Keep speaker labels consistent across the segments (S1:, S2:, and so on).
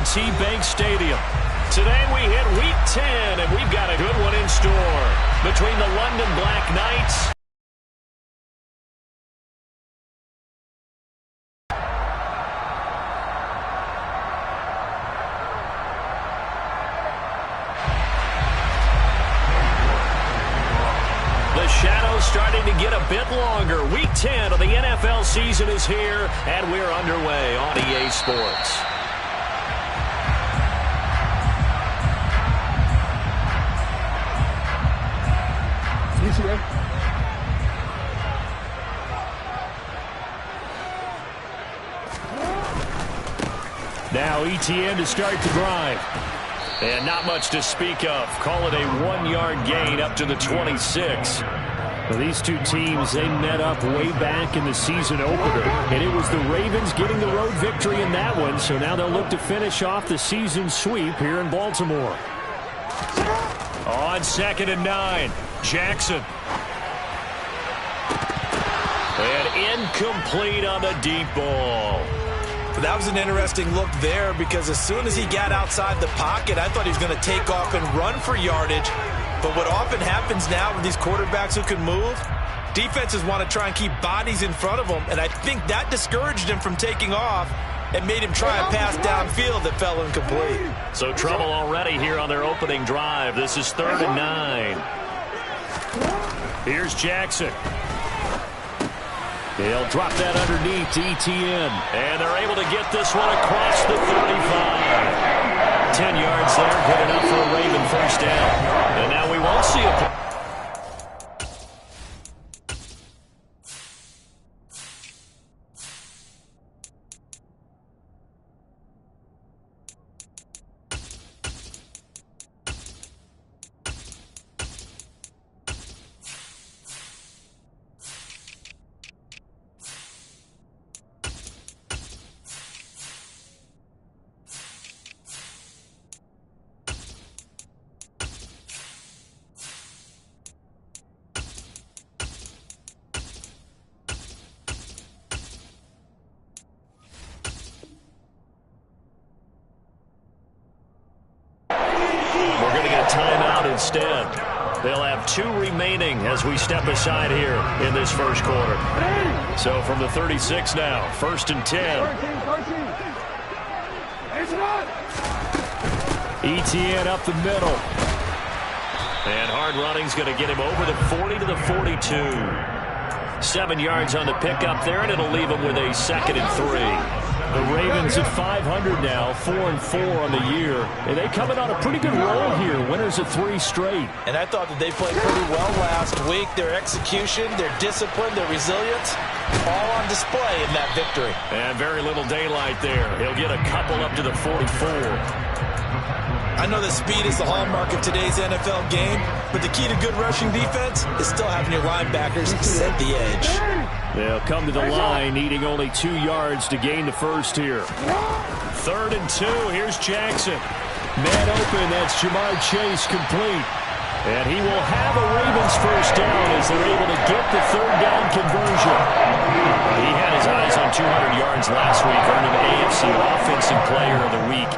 S1: M&T Bank Stadium. Today we hit Week 10, and we've got a good one in store between the London Black Knights shadows starting to get a bit longer. Week 10 of the NFL season is here, and we're underway on EA Sports. Now ETN to start the drive. And not much to speak of. Call it a 1-yard gain up to the 26. Well, these two teams, they met up way back in the season opener. And it was the Ravens getting the road victory in that one. So now they'll look to finish off the season sweep here in Baltimore. On 2nd and 9, Jackson. And incomplete on the deep ball.
S2: That was an interesting look there because as soon as he got outside the pocket, I thought he was going to take off and run for yardage. But what often happens now with these quarterbacks who can move, defenses want to try and keep bodies in front of them, and I think that discouraged him from taking off and made him try a pass downfield that fell incomplete.
S1: So trouble already here on their opening drive. This is 3rd and 9. Here's Jackson. They'll drop that underneath to ETN. And they're able to get this one across the 35. 10 yards there, good enough for a Raven first down. And now we won't see a... Instead, they'll have 2 remaining as we step aside here in this first quarter. So from the 36 now, 1st and 10. ETN up the middle. And hard running's going to get him over the 40 to the 42. 7 yards on the pickup there, and it'll leave him with a 2nd and 3. The Ravens at 500 now, 4-4 on the year. And they coming on a pretty good roll here. Winners of 3 straight.
S2: And I thought that they played pretty well last week. Their execution, their discipline, their resilience, all on display in that victory.
S1: And very little daylight there. He'll get a couple up to the 44.
S2: I know that speed is the hallmark of today's NFL game, but the key to good rushing defense is still having your linebackers set the edge.
S1: They'll come to the line, needing only 2 yards to gain the first here. 3rd and 2, here's Jackson. Man open, that's Jamar Chase complete. And he will have a Ravens first down as they're able to get the 3rd down conversion. He had his eyes on 200 yards last week, earning AFC Offensive Player of the Week.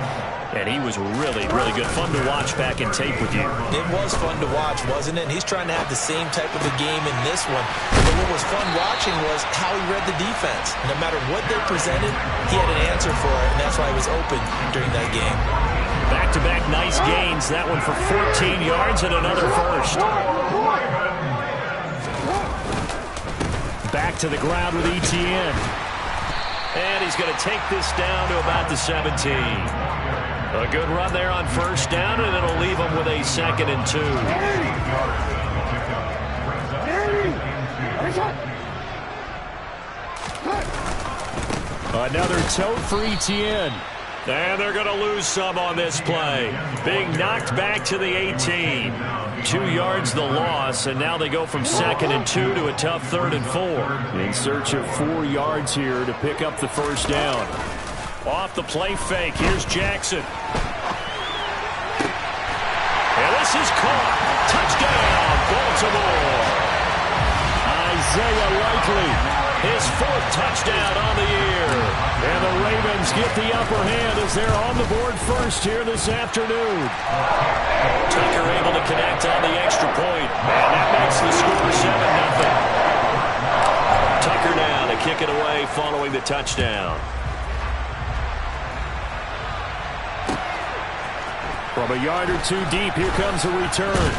S1: And he was really, really good. Fun to watch back in tape with you.
S2: It was fun to watch, wasn't it? And he's trying to have the same type of a game in this one. But what was fun watching was how he read the defense. No matter what they presented, he had an answer for it, and that's why he was open during that game.
S1: Back-to-back nice gains. That one for 14 yards and another first. Back to the ground with ETN. And he's going to take this down to about the 17. A good run there on first down, and it'll leave him with a 2nd and 2. Another tote for ETN. And they're going to lose some on this play. Being knocked back to the 18. 2 yards the loss, and now they go from 2nd and 2 to a tough 3rd and 4. In search of 4 yards here to pick up the first down. Off the play fake, here's Jackson. And this is caught. Touchdown, Baltimore. Isaiah Likely His 4th touchdown on the year. And the Ravens get the upper hand as they're on the board first here this afternoon. Tucker able to connect on the extra point. And that makes the score 7-0. Tucker now to kick it away following the touchdown. From a yard or two deep, here comes a return.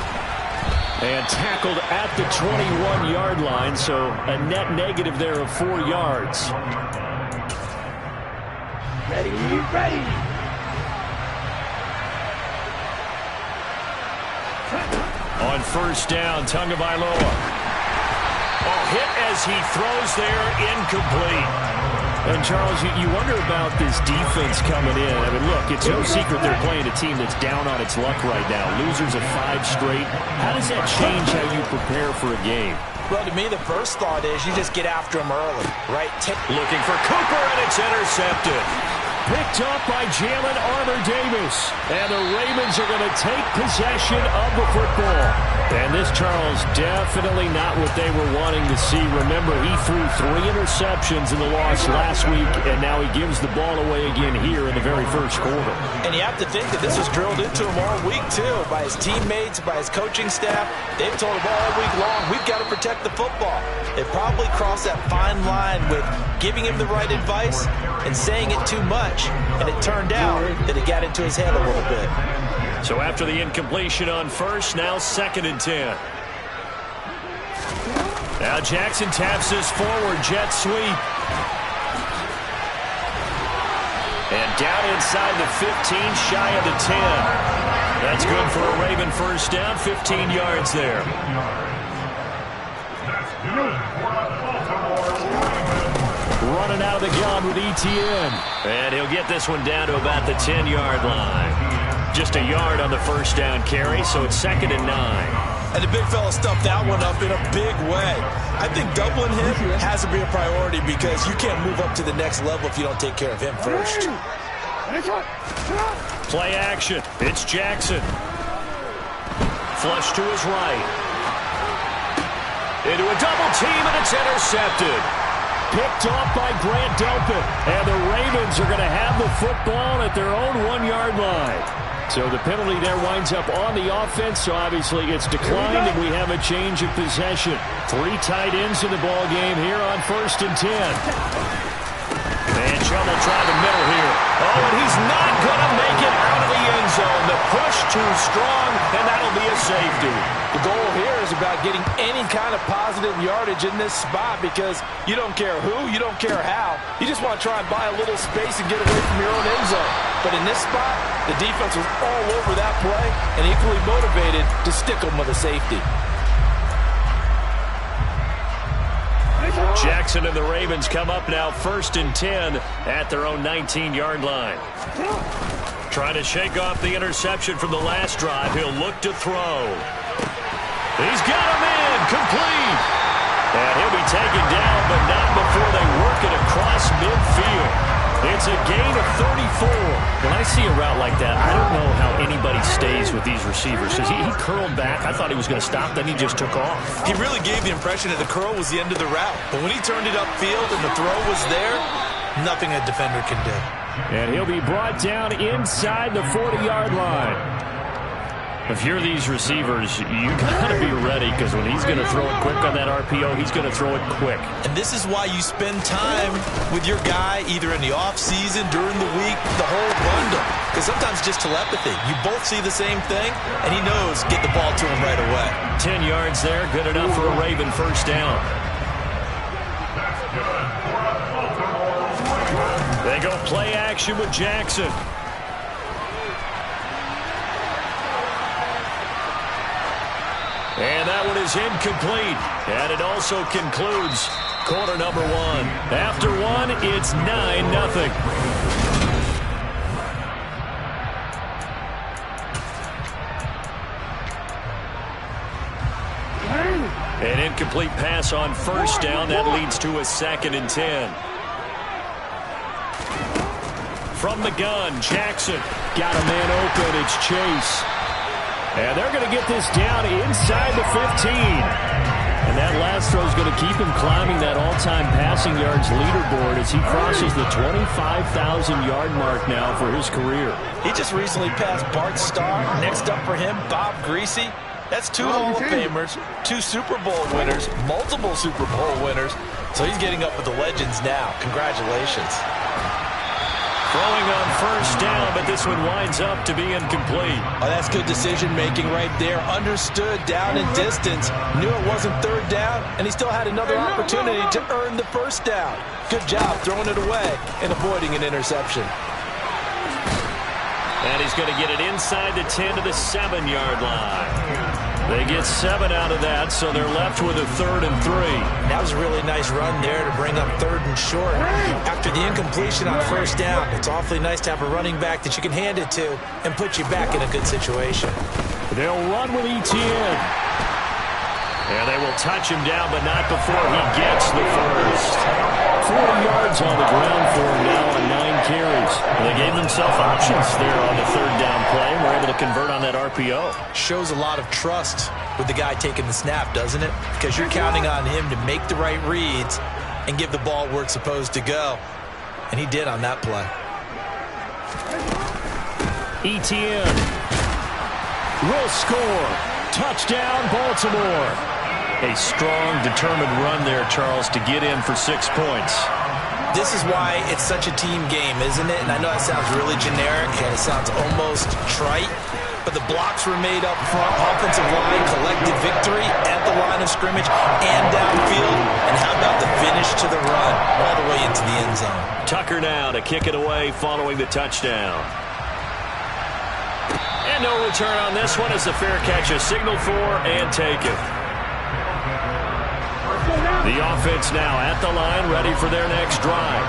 S1: And tackled at the 21-yard line, so a net negative there of 4 yards.
S3: Ready, ready.
S1: On first down, Tagovailoa. Oh, hit as he throws there, incomplete. And, Charles, you wonder about this defense coming in. I mean, look, it's no secret they're playing a team that's down on its luck right now. Losers of 5 straight. How does that change how you prepare for a game?
S2: Well, to me, the first thought is you just get after them early, right?
S1: Looking for Cooper, and it's intercepted. Picked up by Jalen Armour-Davis. And the Ravens are going to take possession of the football. And this, Charles, definitely not what they were wanting to see. Remember, he threw 3 interceptions in the loss last week, and now he gives the ball away again here in the very first quarter.
S2: And you have to think that this was drilled into him all week, too, by his teammates, by his coaching staff. They've told him all week long, we've got to protect the football. They probably crossed that fine line with giving him the right advice and saying it too much, and it turned out that it got into his head a little bit.
S1: So after the incompletion on first, now 2nd and 10. Now Jackson taps his forward jet sweep. And down inside the 15, shy of the 10. That's good for a Raven first down, 15 yards there. Running out of the gun with ETN. And he'll get this one down to about the 10-yard line. Just a yard on the first down carry, so it's 2nd and 9.
S2: And the big fella stuffed that one up in a big way. I think doubling him has to be a priority because you can't move up to the next level if you don't take care of him first.
S1: Play action. It's Jackson. Flush to his right. Into a double team, and it's intercepted. Picked off by Grant Delpit. And the Ravens are going to have the football at their own 1-yard line. So the penalty there winds up on the offense, so obviously it's declined, and we have a change of possession. 3 tight ends in the ball game here on 1st and 10. And Chubb will try the middle here. Oh, and he's not going to make it out of the end zone. The push too strong, and that'll be a safety.
S2: The goal here is about getting any kind of positive yardage in this spot because you don't care who, you don't care how. You just want to try and buy a little space and get away from your own end zone. But in this spot, the defense was all over that play and equally motivated to stick them with a safety.
S1: Jackson and the Ravens come up now 1st and 10 at their own 19-yard line. Trying to shake off the interception from the last drive. He'll look to throw. He's got him in, complete. And he'll be taken down, but not before they work it across midfield. It's a gain of 34. When I see a route like that, I don't know how anybody stays with these receivers. He curled back. I thought he was going to stop, then he just took off.
S2: He really gave the impression that the curl was the end of the route. But when he turned it upfield and the throw was there, nothing a defender can do.
S1: And he'll be brought down inside the 40-yard line. If you're these receivers, you got to be ready because when he's going to throw it quick on that RPO, he's going to throw it quick.
S2: And this is why you spend time with your guy either in the offseason, during the week, the whole bundle. Because sometimes just telepathy. You both see the same thing, and he knows get the ball to him right away.
S1: 10 yards there, good enough for a Raven first down. They go play action with Jackson. And that one is incomplete. And it also concludes quarter number 1. After 1, it's 9-0. An incomplete pass on first down. That leads to a 2nd and 10. From the gun, Jackson got a man open. It's Chase. And they're going to get this down inside the 15. And that last throw is going to keep him climbing that all-time passing yards leaderboard as he crosses the 25,000-yard mark now for his career.
S2: He just recently passed Bart Starr. Next up for him, Bob Greasy. That's 2 Hall of Famers, 2 Super Bowl winners, multiple Super Bowl winners. So he's getting up with the legends now. Congratulations.
S1: Throwing on first down, but this one winds up to be incomplete.
S2: Oh, that's good decision-making right there. Understood down and distance. Knew it wasn't third down, and he still had another opportunity to earn the first down. Good job throwing it away and avoiding an interception.
S1: And he's going to get it inside the 10 to the 7-yard line. They get 7 out of that, so they're left with a 3rd and 3.
S2: That was a really nice run there to bring up 3rd and short. After the incompletion on first down, it's awfully nice to have a running back that you can hand it to and put you back in a good situation.
S1: They'll run with ETN. And they will touch him down, but not before he gets the first. 40 yards on the ground for him now on 9 carries. They gave themselves options there on the 3rd down play and were able to convert on that RPO.
S2: Shows a lot of trust with the guy taking the snap, doesn't it? Because you're counting on him to make the right reads and give the ball where it's supposed to go. And he did on that play.
S1: ETN will score. Touchdown, Baltimore. A strong, determined run there, Charles, to get in for 6 points.
S2: This is why it's such a team game, isn't it? And I know that sounds really generic and it sounds almost trite, but the blocks were made up front. Offensive line collected victory at the line of scrimmage and downfield. And how about the finish to the run all the way into the end zone?
S1: Tucker now to kick it away following the touchdown. And no return on this one as the fair catch is signaled for and taken. The offense now at the line, ready for their next drive.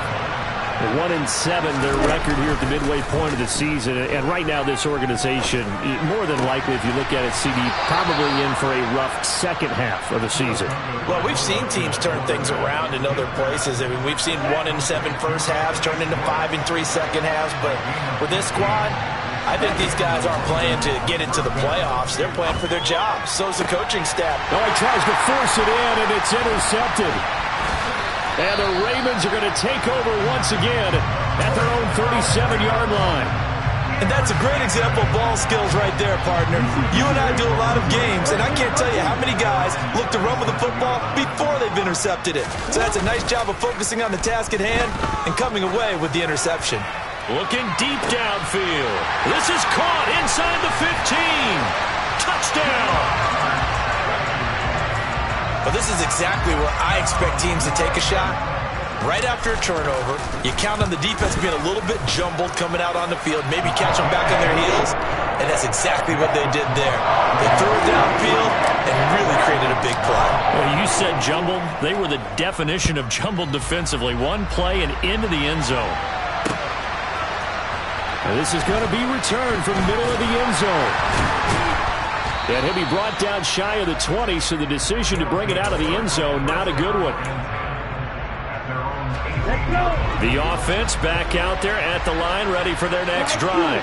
S1: 1-7, their record here at the midway point of the season. And right now, this organization, more than likely, if you look at it, CD, probably in for a rough second half of the season.
S2: Well, we've seen teams turn things around in other places. I mean, we've seen 1-7 first halves turn into 5-3 second halves. But with this squad, I think these guys aren't playing to get into the playoffs. They're playing for their jobs. So's the coaching staff.
S1: Oh, he tries to force it in, and it's intercepted. And the Ravens are going to take over once again at their own 37-yard line.
S2: And that's a great example of ball skills right there, partner. You and I do a lot of games, and I can't tell you how many guys look to run with the football before they've intercepted it. So that's a nice job of focusing on the task at hand and coming away with the interception.
S1: Looking deep downfield. This is caught inside the 15. Touchdown.
S2: But this is exactly where I expect teams to take a shot. Right after a turnover, you count on the defense being a little bit jumbled coming out on the field, maybe catch them back on their heels, and that's exactly what they did there. They threw it downfield and really created a big play.
S1: Well, you said jumbled. They were the definition of jumbled defensively. One play and into the end zone. And this is going to be returned from the middle of the end zone. And he'll be brought down shy of the 20, so the decision to bring it out of the end zone, not a good one. The offense back out there at the line, ready for their next drive.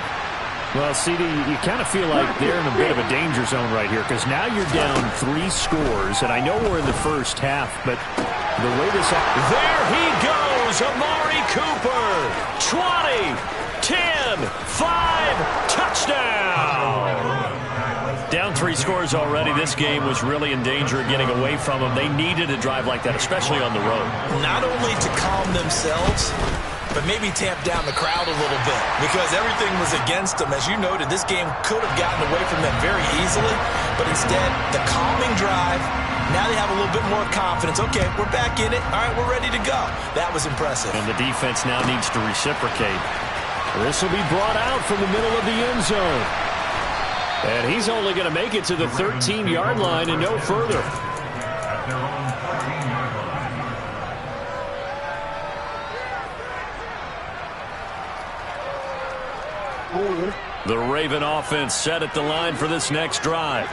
S1: Well, CD, you kind of feel like they're in a bit of a danger zone right here, because now you're down 3 scores, and I know we're in the first half, but the way this... There he goes, Amari Cooper! 20! 10, 5, touchdown! Down 3 scores already. This game was really in danger of getting away from them. They needed a drive like that, especially on the road.
S2: Not only to calm themselves, but maybe tamp down the crowd a little bit, because everything was against them. As you noted, this game could have gotten away from them very easily, but instead, the calming drive, now they have a little bit more confidence. Okay, we're back in it. All right, we're ready to go. That was impressive.
S1: And the defense now needs to reciprocate. This will be brought out from the middle of the end zone. And he's only going to make it to the 13-yard line and no further. The Raven offense set at the line for this next drive.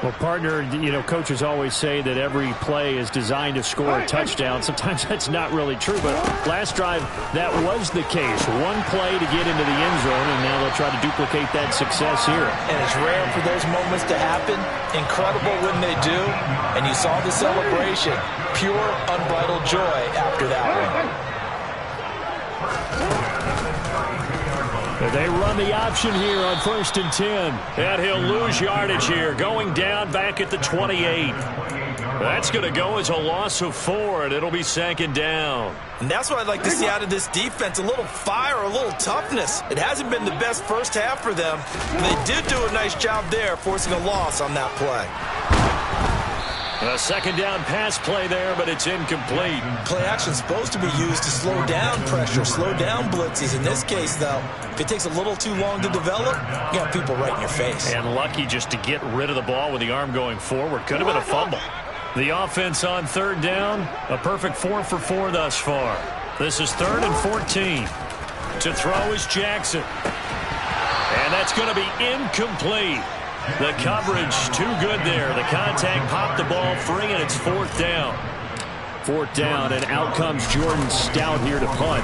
S1: Well, partner, you know, coaches always say that every play is designed to score a touchdown. Sometimes that's not really true, but last drive, that was the case. One play to get into the end zone, and now they'll try to duplicate that success here.
S2: And it's rare for those moments to happen. Incredible when they do. And you saw the celebration. Pure, unbridled joy after that one.
S1: They run the option here on 1st and 10. And he'll lose yardage here, going down back at the 28. That's going to go as a loss of 4, and it'll be 2nd down.
S2: And that's what I'd like to see out of this defense, a little fire, a little toughness. It hasn't been the best first half for them. They did do a nice job there, forcing a loss on that play.
S1: A 2nd down pass play there, but it's incomplete.
S2: Play action's supposed to be used to slow down pressure, slow down blitzes. In this case, though, if it takes a little too long to develop, you got people right in your face.
S1: And lucky just to get rid of the ball with the arm going forward. Could have been a fumble. The offense on 3rd down, a perfect 4 for 4 thus far. This is 3rd and 14. To throw is Jackson. And that's going to be incomplete. The coverage too good there. The contact popped the ball free, and it's 4th down. 4th down, and out comes Jordan Stout here to punt.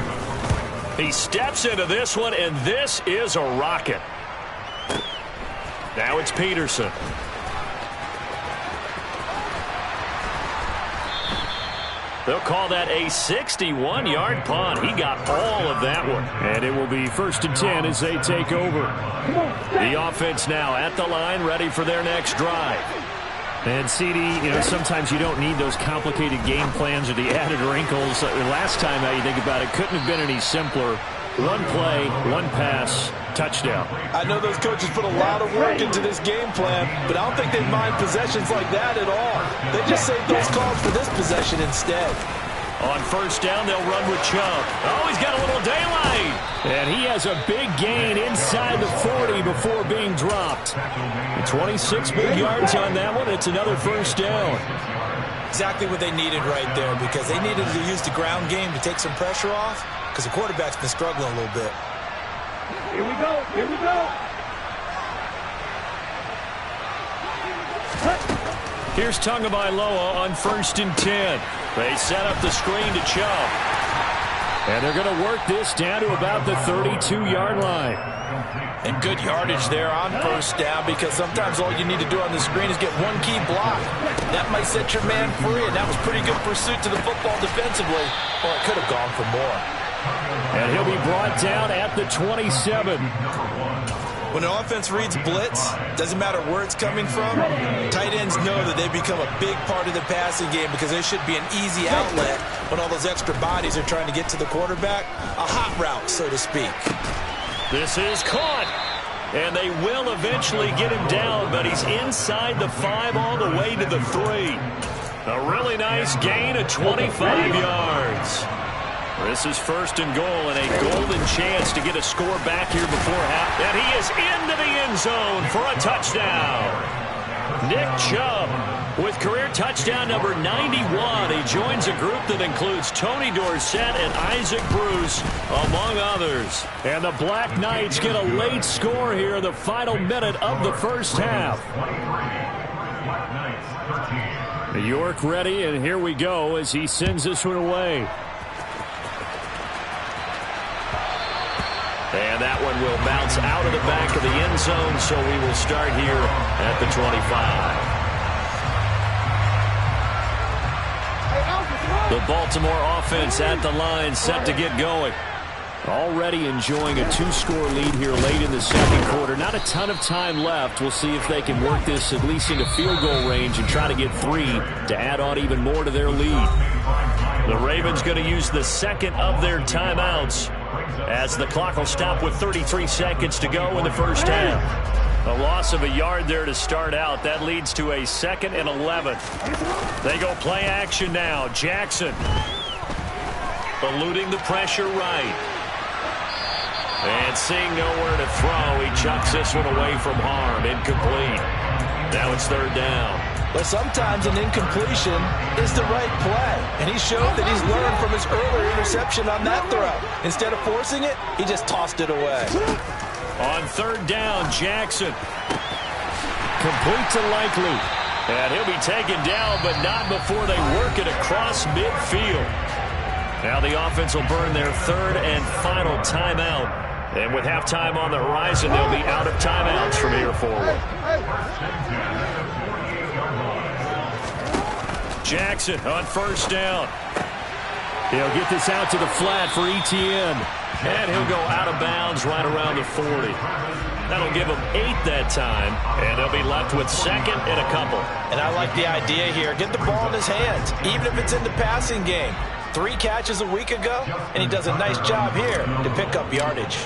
S1: He steps into this one, and this is a rocket. Now it's Peterson. They'll call that a 61-yard punt. He got all of that one. And it will be 1st and 10 as they take over. The offense now at the line, ready for their next drive. And, CD, you know, sometimes you don't need those complicated game plans or the added wrinkles. Last time, now you think about it, couldn't have been any simpler. One play, one pass, touchdown.
S2: I know those coaches put a lot of work into this game plan, but I don't think they mind possessions like that at all. They just save those calls for this possession instead.
S1: On 1st down, they'll run with Chubb. Oh, he's got a little daylight. And he has a big gain inside the 40 before being dropped. 26 big yards on that one. It's another 1st down.
S2: Exactly what they needed right there, because they needed to use the ground game to take some pressure off, because the quarterback's been struggling a little bit.
S3: Here we go. Here we go.
S1: Here's Tagovailoa on 1st and 10. They set up the screen to Chubb. And they're going to work this down to about the 32-yard line.
S2: And good yardage there on 1st down, because sometimes all you need to do on the screen is get one key block. That might set your man free, and that was pretty good pursuit to the football defensively. Well, it could have gone for more.
S1: And he'll be brought down at the 27.
S2: When an offense reads blitz, doesn't matter where it's coming from, tight ends know that they become a big part of the passing game, because they should be an easy outlet when all those extra bodies are trying to get to the quarterback. A hot route, so to speak.
S1: This is caught. And they will eventually get him down, but he's inside the 5 all the way to the 3. A really nice gain of 25 yards. This is 1st and goal, and a golden chance to get a score back here before half. And he is into the end zone for a touchdown. Nick Chubb with career touchdown number 91. He joins a group that includes Tony Dorsett and Isaac Bruce, among others. And the Black Knights get a late score here in the final minute of the 1st half. York ready, and here we go as he sends this one away. And that one will bounce out of the back of the end zone, so we will start here at the 25. The Baltimore offense at the line, set to get going. Already enjoying a 2-score lead here late in the 2nd quarter. Not a ton of time left. We'll see if they can work this at least into field goal range and try to get 3 to add on even more to their lead. The Ravens going to use the 2nd of their timeouts, as the clock will stop with 33 seconds to go in the 1st half. A loss of a yard there to start out. That leads to a 2nd and 11. They go play action now. Jackson eluding the pressure right. And seeing nowhere to throw, he chucks this one away from harm. Incomplete. Now it's 3rd down.
S2: But sometimes an incompletion is the right play. And he showed that he's learned from his earlier interception on that throw. Instead of forcing it, he just tossed it away.
S1: On 3rd down, Jackson complete to Likely. And he'll be taken down, but not before they work it across midfield. Now the offense will burn their third and final timeout. And with halftime on the horizon, they'll be out of timeouts from here forward. Jackson on first down. He'll get this out to the flat for Etienne. And he'll go out of bounds right around the 40. That'll give them 8 that time. And they'll be left with second and a couple.
S2: And I like the idea here. Get the ball in his hands, even if it's in the passing game. 3 catches a week ago, and he does a nice job here to pick up yardage.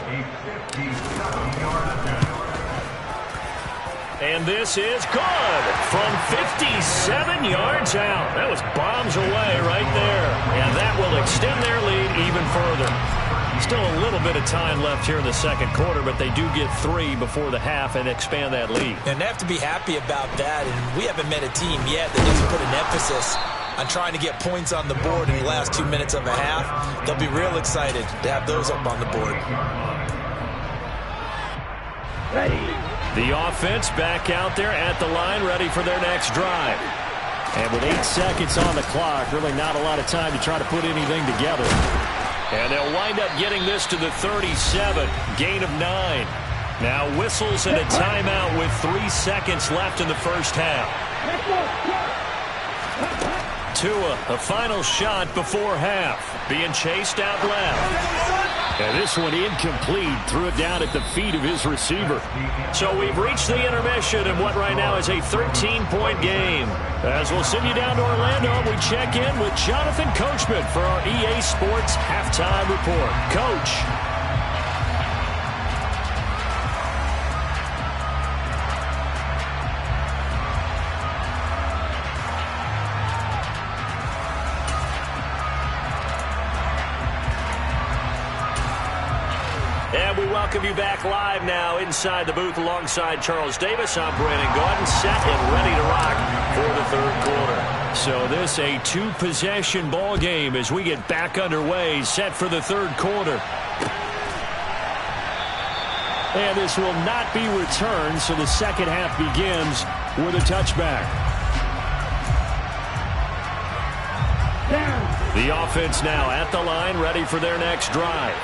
S1: And this is good from 57 yards out. That was bombs away right there. And that will extend their lead even further. Still a little bit of time left here in the second quarter, but they do get 3 before the half and expand that lead.
S2: And they have to be happy about that. And we haven't met a team yet that doesn't put an emphasis on trying to get points on the board in the last 2 minutes of a half. They'll be real excited to have those up on the board.
S3: Ready.
S1: The offense back out there at the line, ready for their next drive. And with 8 seconds on the clock, really not a lot of time to try to put anything together. And they'll wind up getting this to the 37, gain of 9. Now whistles and a timeout with 3 seconds left in the first half. Tua, a final shot before half, being chased out left. And this one incomplete, threw it down at the feet of his receiver. So we've reached the intermission in what right now is a 13-point game. As we'll send you down to Orlando, we check in with Jonathan Coachman for our EA Sports Halftime Report. Coach. And we welcome you back live now inside the booth alongside Charles Davis. I'm Brandon Gordon, set and ready to rock for the third quarter. So this a 2-possession ball game as we get back underway, set for the third quarter. And this will not be returned, so the second half begins with a touchback. The offense now at the line, ready for their next drive.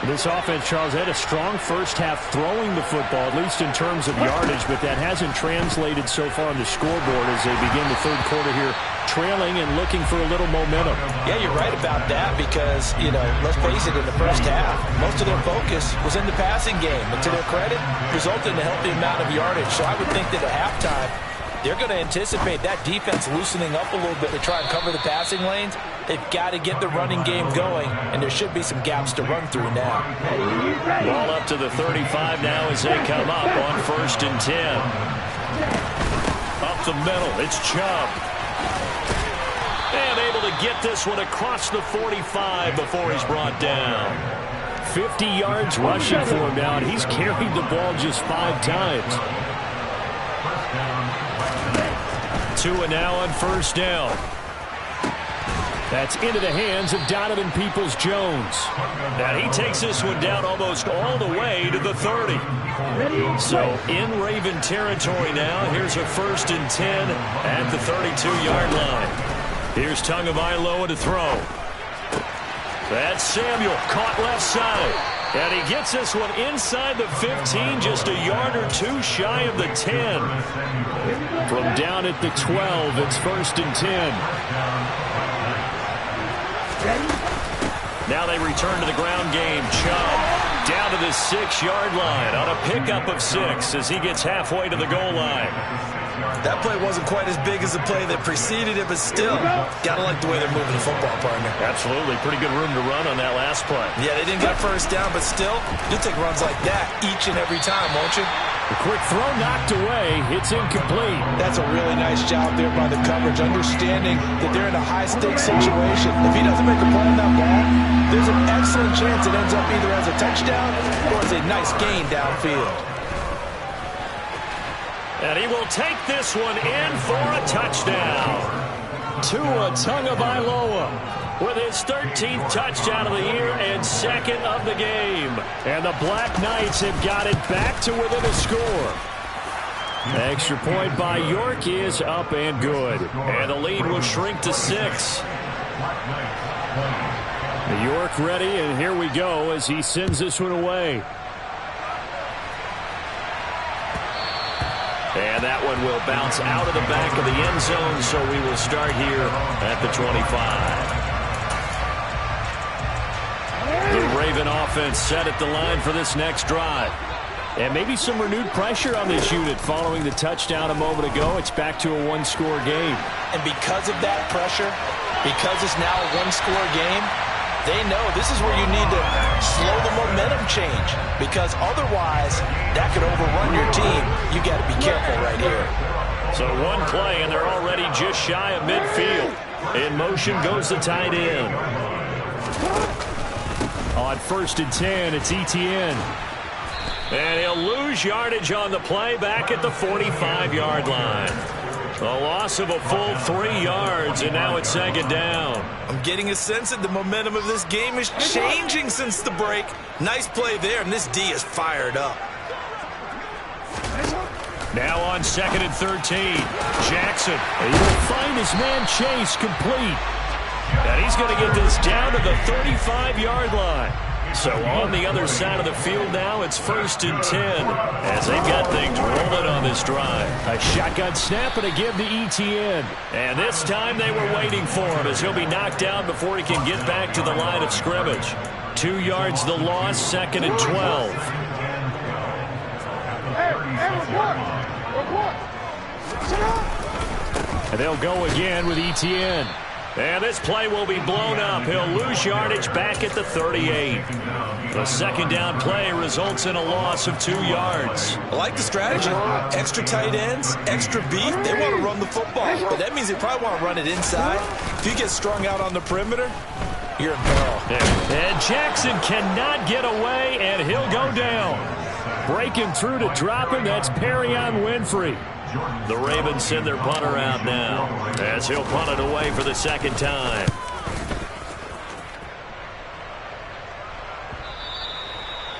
S1: This offense, Charles, had a strong first half throwing the football, at least in terms of yardage, but that hasn't translated so far on the scoreboard as they begin the third quarter here, trailing and looking for a little momentum.
S2: Yeah, you're right about that because, let's face it, in the first half, most of their focus was in the passing game. And to their credit, resulted in a healthy amount of yardage. So I would think that at halftime, they're going to anticipate that defense loosening up a little bit to try and cover the passing lanes. They've got to get the running game going, and there should be some gaps to run through now.
S1: Ball up to the 35 now as they come up on 1st and 10. Up the middle, it's Chubb. And able to get this one across the 45 before he's brought down. 50 yards rushing for him now, and he's carried the ball just 5 times. Tua now on first down. That's into the hands of Donovan Peoples-Jones. Now he takes this one down almost all the way to the 30. So in Raven territory now. Here's a 1st and 10 at the 32-yard line. Here's Tagovailoa to throw. That's Samuel caught left side. And he gets this one inside the 15, just a yard or 2 shy of the 10. From down at the 12, it's 1st and 10. Now they return to the ground game. Chubb down to the 6-yard line on a pickup of 6 as he gets halfway to the goal line.
S2: That play wasn't quite as big as the play that preceded it, but still, gotta like the way they're moving the football, partner.
S1: Absolutely. Pretty good room to run on that last play.
S2: Yeah, they didn't get first down, but still, you'll take runs like that each and every time, won't you?
S1: The quick throw knocked away. It's incomplete.
S2: That's a really nice job there by the coverage, understanding that they're in a high-stakes situation. If he doesn't make a play on that ball, there's an excellent chance it ends up either as a touchdown or as a nice gain downfield.
S1: And he will take this one in for a touchdown. Tua Tagovailoa with his 13th touchdown of the year and 2nd of the game. And the Black Knights have got it back to within a score. Extra point by York is up and good. And the lead will shrink to 6. York ready, and here we go as he sends this one away. And that one will bounce out of the back of the end zone, so we will start here at the 25. The Raven offense set at the line for this next drive. And maybe some renewed pressure on this unit following the touchdown a moment ago. It's back to a one-score game.
S2: And because of that pressure, because it's now a one-score game, they know this is where you need to slow the momentum change, because otherwise that could overrun your team. You got to be careful right here.
S1: So one play, and they're already just shy of midfield. In motion goes the tight end. On 1st and 10, it's Etienne. And he'll lose yardage on the play back at the 45-yard line. A loss of a full 3 yards, and now it's 2nd down.
S2: I'm getting a sense that the momentum of this game is changing since the break. Nice play there, and this D is fired up.
S1: Now on 2nd and 13, Jackson. He will find his man Chase complete. And he's going to get this down to the 35-yard line. So on the other side of the field now, it's 1st and 10 as they've got things rolling on this drive. A shotgun snap and a give to Etienne. And this time they were waiting for him as he'll be knocked down before he can get back to the line of scrimmage. 2 yards the loss, 2nd and 12. And they'll go again with Etienne. And this play will be blown up. He'll lose yardage back at the 38. The 2nd down play results in a loss of 2 yards.
S2: I like the strategy. Extra tight ends, extra beef. They want to run the football, but that means they probably want to run it inside. If you get strung out on the perimeter, you're in peril.
S1: And Jackson cannot get away, and he'll go down. Breaking through to drop him, that's Perrion Winfrey. The Ravens send their punter out now as he'll punt it away for the 2nd time.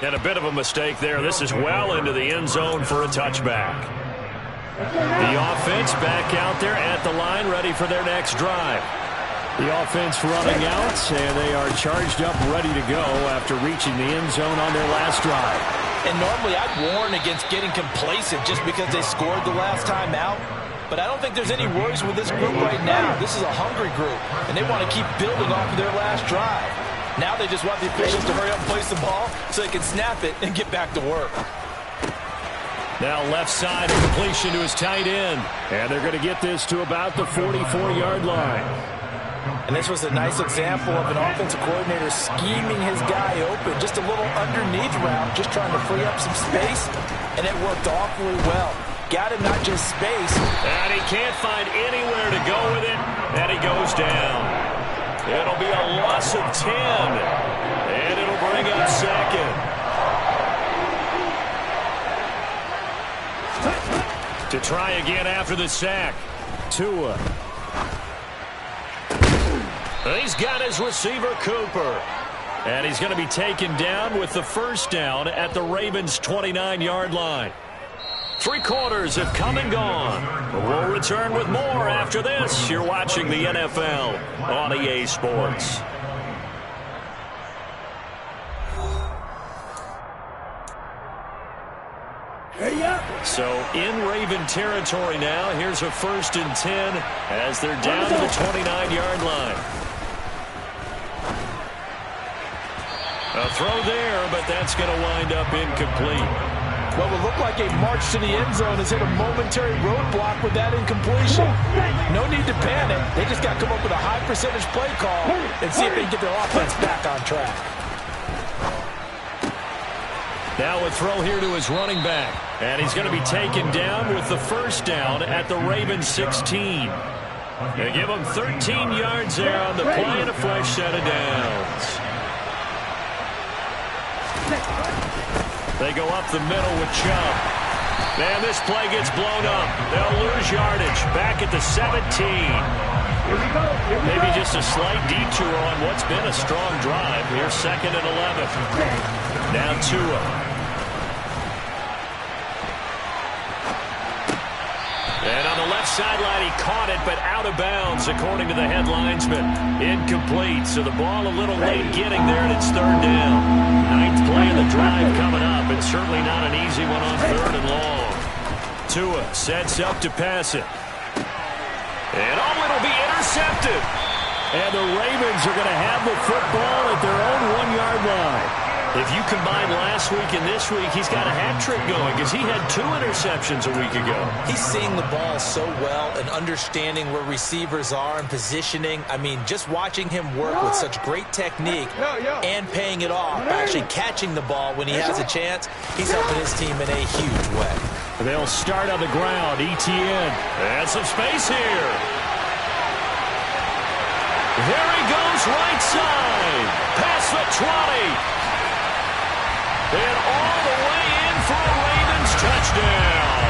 S1: And a bit of a mistake there. This is well into the end zone for a touchback. The offense back out there at the line, ready for their next drive. The offense running out, and they are charged up, ready to go after reaching the end zone on their last drive.
S2: And normally I'd warn against getting complacent just because they scored the last time out. But I don't think there's any worries with this group right now. This is a hungry group, and they want to keep building off of their last drive. Now they just want the officials to hurry up and place the ball so they can snap it and get back to work.
S1: Now left side, a completion to his tight end. And they're going to get this to about the 44-yard line.
S2: And this was a nice example of an offensive coordinator scheming his guy open. Just a little underneath route, just trying to free up some space, and it worked awfully well. Got him not just space.
S1: And he can't find anywhere to go with it, and he goes down. It'll be a loss of 10, and it'll bring up 2nd. To try again after the sack. Tua. He's got his receiver, Cooper. And he's going to be taken down with the 1st down at the Ravens' 29-yard line. 3 quarters have come and gone. We'll return with more after this. You're watching the NFL on EA Sports. So in Raven territory now. Here's a 1st and 10 as they're down to the 29-yard line. A throw there, but that's going to wind up incomplete.
S2: What would look like a march to the end zone has hit a momentary roadblock with that incompletion. No need to panic. They just got to come up with a high percentage play call and see if they can get their offense back on track.
S1: Now a throw here to his running back. And he's going to be taken down with the 1st down at the Ravens 16. They give him 13 yards there on the play and a fresh set of downs. They go up the middle with Chubb. And this play gets blown up. They'll lose yardage back at the 17. Maybe just a slight detour on what's been a strong drive. Here's 2nd and 11. Now Tua. sideline. He caught it, but out of bounds, according to the head linesman. Incomplete, so the ball a little late getting there, and it's third down. Ninth play of the drive coming up, and certainly not an easy one on third and long. Tua sets up to pass it. And it'll be intercepted. And the Ravens are going to have the football at their own 1-yard line. If you combine last week and this week, he's got a hat trick going because he had 2 interceptions a week ago.
S2: He's seeing the ball so well and understanding where receivers are and positioning. I mean, just watching him work with such great technique and paying it off by actually catching the ball when he has a chance, he's helping his team in a huge way.
S1: They'll start on the ground. ETN. And some space here. There he goes, right side. Past the 20. And all the way in for a Ravens touchdown.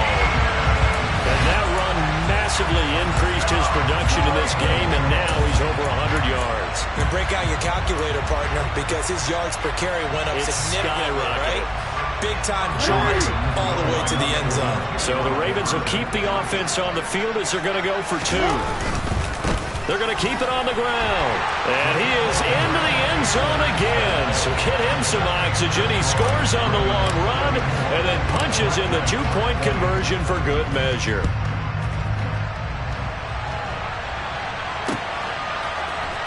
S1: And that run massively increased his production in this game, and now he's over 100 yards.
S2: And break out your calculator, partner, because his yards per carry went up significantly, right? Big-time jaunt all the way to the end zone.
S1: So the Ravens will keep the offense on the field as they're going to go for 2. They're going to keep it on the ground. And he is into the end zone again. So get him some oxygen. He scores on the long run and then punches in the 2-point conversion for good measure.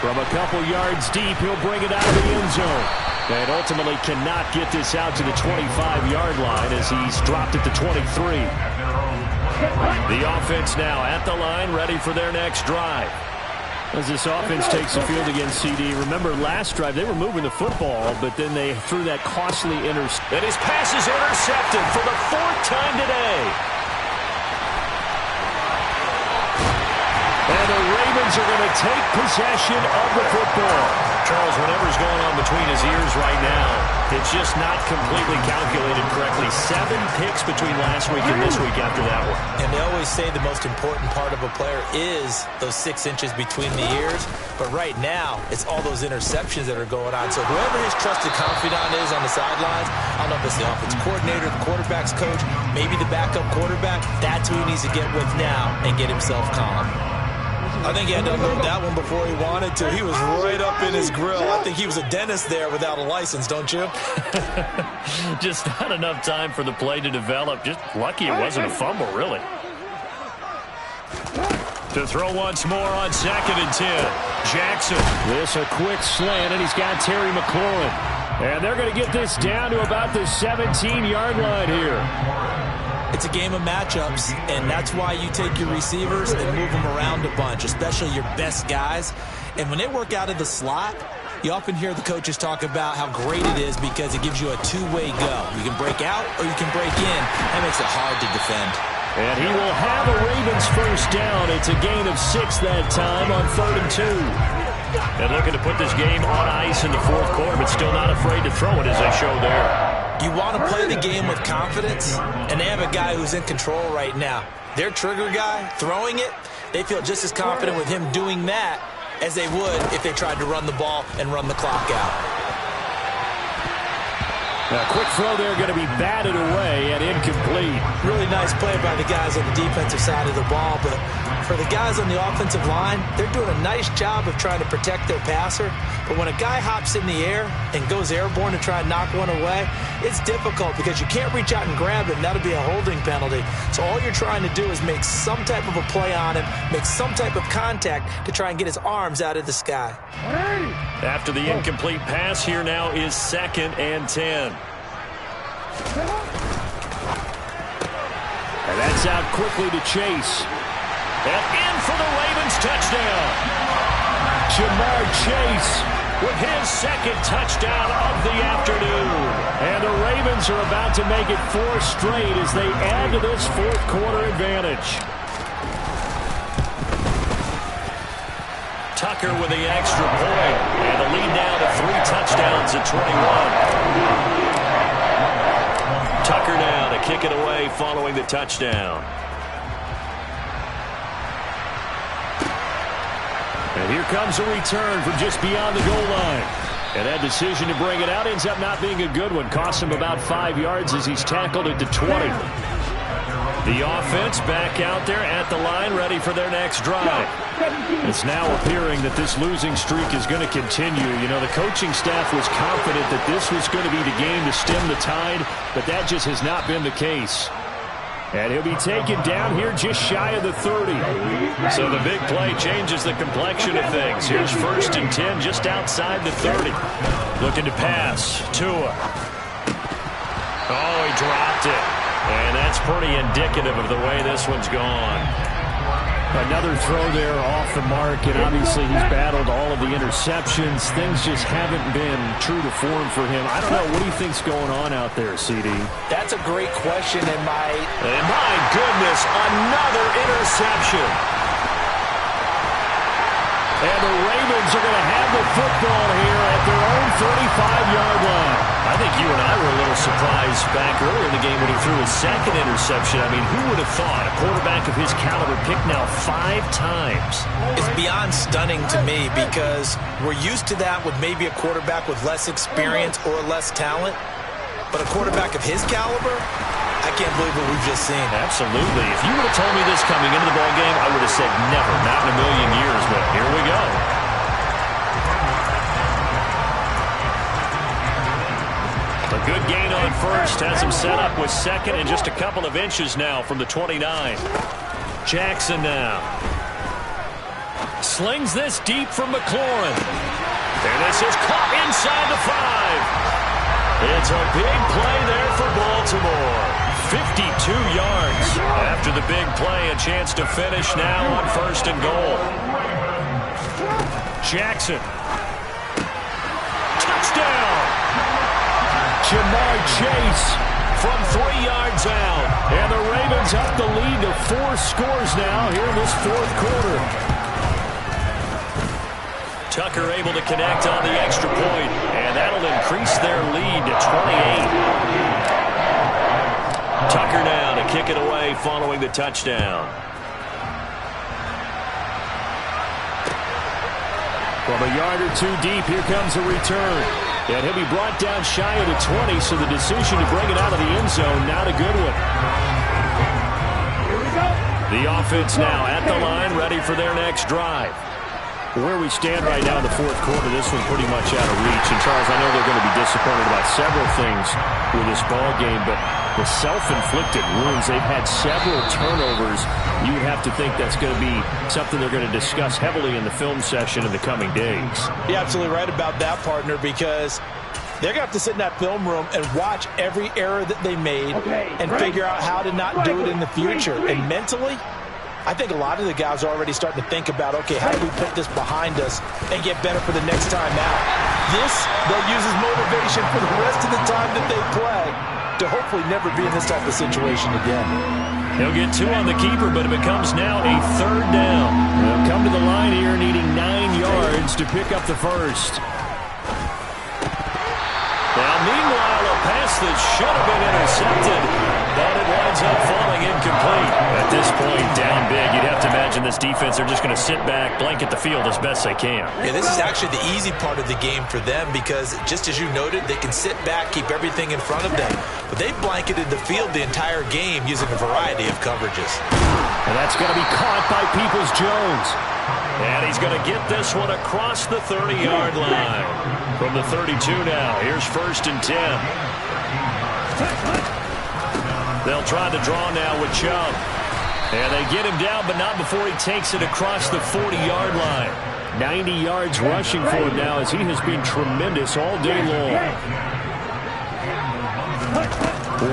S1: From a couple yards deep, he'll bring it out of the end zone. And ultimately cannot get this out to the 25-yard line as he's dropped it to 23. The offense now at the line, ready for their next drive. As this offense takes the field against CD. Remember, last drive, they were moving the football, but then they threw that costly interception. And his pass is intercepted for the 4th time today. And the Ravens are going to take possession of the football. Charles, whatever's going on between his ears right now, it's just not completely calculated correctly. 7 picks between last week and this week after that one.
S2: And they always say the most important part of a player is those 6 inches between the ears. But right now, it's all those interceptions that are going on. So whoever his trusted confidant is on the sidelines, I don't know if it's the offensive coordinator, the quarterback's coach, maybe the backup quarterback, that's who he needs to get with now and get himself calm. I think he had to unload that one before he wanted to. He was right up in his grill. I think he was a dentist there without a license, don't you?
S1: Just not enough time for the play to develop. Just lucky it wasn't a fumble, really. To throw once more on 2nd and 10. Jackson. This a quick slant, and he's got Terry McLaurin. And they're going to get this down to about the 17-yard line here.
S2: It's a game of matchups, and that's why you take your receivers and move them around a bunch, especially your best guys. And when they work out of the slot, you often hear the coaches talk about how great it is because it gives you a 2-way go. You can break out or you can break in. That makes it hard to defend.
S1: And he will have a Ravens first down. It's a gain of 6 that time on 3rd and 2. And looking to put this game on ice in the 4th quarter, but still not afraid to throw it as they showed there.
S2: You want to play the game with confidence, and they have a guy who's in control right now. Their trigger guy, throwing it, they feel just as confident with him doing that as they would if they tried to run the ball and run the clock out.
S1: A quick throw there going to be batted away and incomplete.
S2: Really nice play by the guys on the defensive side of the ball, but for the guys on the offensive line, they're doing a nice job of trying to protect their passer. But when a guy hops in the air and goes airborne to try and knock one away, it's difficult because you can't reach out and grab it, and that'll be a holding penalty. So all you're trying to do is make some type of a play on him, make some type of contact to try and get his arms out of the sky.
S1: After the incomplete pass, here now is 2nd and 10. And that's out quickly to Chase. And in for the Ravens touchdown. Jamar Chase with his 2nd touchdown of the afternoon. And the Ravens are about to make it 4 straight as they add to this 4th quarter advantage. Tucker with the extra point. And the lead now to 3 touchdowns at 21. Tucker now to kick it away following the touchdown. And here comes a return from just beyond the goal line. And that decision to bring it out ends up not being a good one. Costs him about 5 yards as he's tackled it to 20. The offense back out there at the line, ready for their next drive. It's now appearing that this losing streak is going to continue. You know, the coaching staff was confident that this was going to be the game to stem the tide, but that just has not been the case. And he'll be taken down here just shy of the 30. So the big play changes the complexion of things. Here's 1st and 10 just outside the 30. Looking to pass. Tua. Oh, he dropped it. And that's pretty indicative of the way this one's gone.
S4: Another throw there off the mark, and obviously he's battled all of the interceptions. Things just haven't been true to form for him. I don't know. What do you think's going on out there, CD?
S2: That's a great question, and my
S1: goodness, another interception. And the Ravens are going to have the football here at their own 35-yard line. I think you and I were a little surprised back earlier in the game when he threw his 2nd interception. I mean, who would have thought a quarterback of his caliber picked now 5 times?
S2: It's beyond stunning to me because we're used to that with maybe a quarterback with less experience or less talent. But a quarterback of his caliber, I can't believe what we've just seen.
S1: Absolutely. If you would have told me this coming into the ballgame, I would have said never, not in a million years. But here we go. A good gain on 1st has him set up with 2nd and just a couple of inches now from the 29. Jackson now. Slings this deep from McLaurin. And this is caught inside the 5. It's a big play there for Baltimore. 52 yards. After the big play, a chance to finish now on 1st and goal. Jackson. Touchdown. Jamar Chase from 3 yards out. And the Ravens up the lead to 4 scores now here in this 4th quarter. Tucker able to connect on the extra point, and that'll increase their lead to 28. Tucker now to kick it away following the touchdown. From a yard or 2 deep, here comes a return. And he'll be brought down shy of the 20, so the decision to bring it out of the end zone, not a good one.
S3: Here we go.
S1: The offense now at the line, ready for their next drive. Where we stand right now in the 4th quarter, this one's pretty much out of reach. And, Charles, I know they're going to be disappointed about several things with this ball game, but the self-inflicted wounds, they've had several turnovers. You would have to think that's going to be something they're going to discuss heavily in the film session in the coming days.
S2: You're absolutely right about that, partner, because they're going to have to sit in that film room and watch every error that they made and figure out how to not do it in the future. And mentally, I think a lot of the guys are already starting to think about, okay, how do we put this behind us and get better for the next time out? This, they'll use as motivation for the rest of the time that they play to hopefully never be in this type of situation again.
S1: He'll get 2 on the keeper, but it becomes now a 3rd down. They'll come to the line here needing 9 yards to pick up the 1st. Now, meanwhile, a pass that should have been intercepted, but it winds up falling incomplete. At this point, down big, you'd have to imagine this defense, they're just going to sit back, blanket the field as best they can.
S2: Yeah, this is actually the easy part of the game for them because, just as you noted, they can sit back, keep everything in front of them. But they've blanketed the field the entire game using a variety of coverages.
S1: And that's going to be caught by Peoples-Jones. And he's going to get this one across the 30-yard line. From the 32 now, here's 1st and 10. They'll try to draw now with Chubb. And they get him down, but not before he takes it across the 40-yard line. 90 yards rushing for him now as he has been tremendous all day long.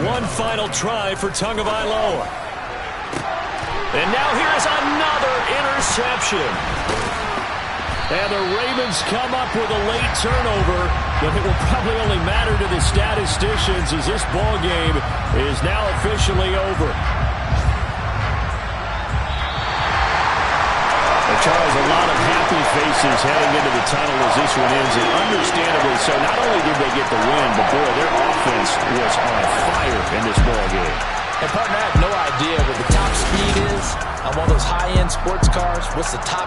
S1: One final try for Tagovailoa. And now here is another interception. And the Ravens come up with a late turnover, but it will probably only matter to the statisticians as this ball game is now officially over. Charles, a lot of happy faces heading into the tunnel as this one ends, and understandably so. Not only did they get the win, but boy, their offense was on fire in this ball game.
S2: And partner, I have no idea what the top speed is on one of those high-end sports cars. What's the top